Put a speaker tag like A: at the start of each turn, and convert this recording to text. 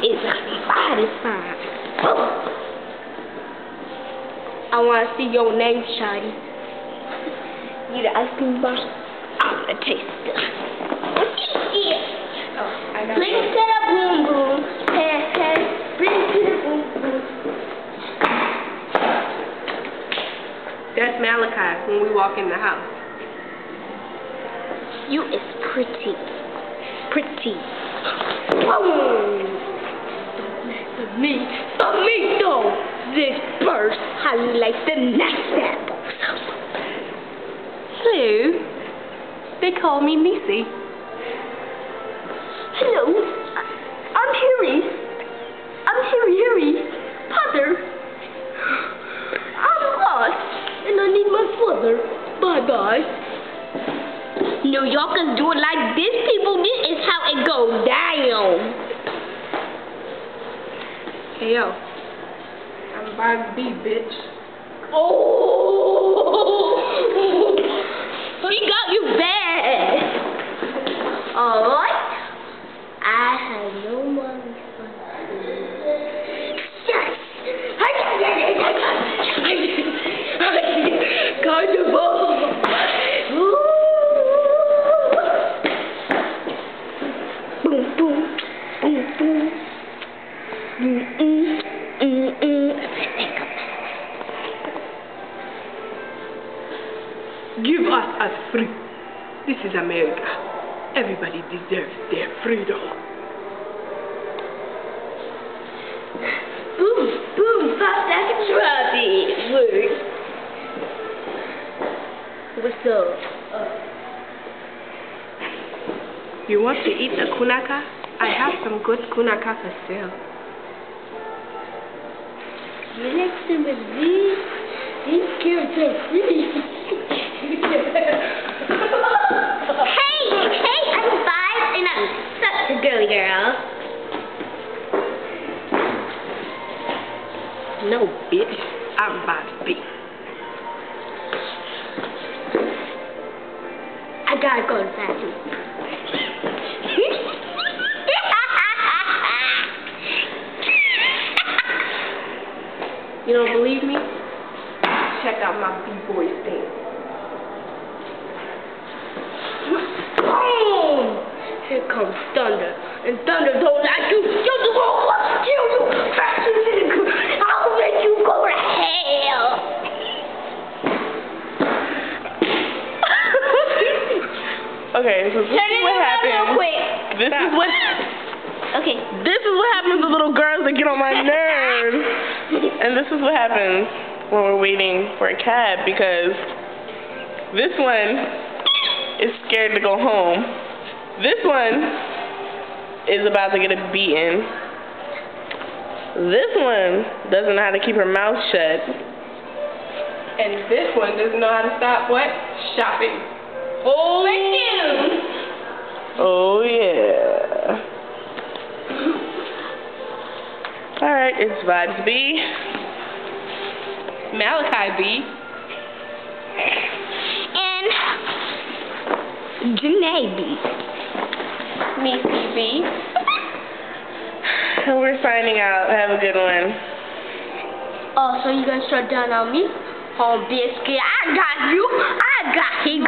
A: is satisfied. I want to see your name, shawty. You the ice cream bar? I'm the taster. Bring it to the boom boom. Hey, hey. Bring it to the boom boom.
B: That's Malachi when we walk in the house.
A: You is pretty. Pretty. Boom! Me though. This burst. How you like the nice apples?
B: Hello. They call me Niecy.
A: Hello. I'm Harry. Harry Potter. I'm lost and I need my father. Bye-bye. New Yorkers do it like this, people. This is how it goes down.
B: Hey, yo. I'm Barb B, bitch.
A: Oh! He got you bad. Alright. I have no more responsibility. Yes! Got the ball. Boom, boom, boom, boom.
B: Give us free. This is America. Everybody deserves their freedom.
A: Boom, boom, pop that drop it. Word. What's up?
B: You want to eat the kunaka? I have some good kunaka for sale.
A: You like some of these? These carrots are free. Hey, I'm 5 and I'm such a girly girl.
B: No, bitch. I'm Bob B.
A: I gotta go to the bathroom.
B: You don't believe me? Check out my B-boy stand.
A: Boom! Here comes Thunder. And Thunder don't like you. You just want to kill you. I'll make you go to hell.
B: Okay, so this is what happens.
A: Real quick.
B: This is what.
A: Okay.
B: This is what happens to little girls that get on my nerves. And this is what happens when we're waiting for a cab, because this one is scared to go home. This one is about to get a beating. This one doesn't know how to keep her mouth shut. And this one doesn't know how to stop what? Shopping. Oh, oh yeah. Alright, it's Vibes B, Malachi B,
A: and Janae B.
B: Niecy B. And we're signing out. Have a good one.
A: Oh, so you gonna shut down on me? Oh, biscuit, I got you. I got you.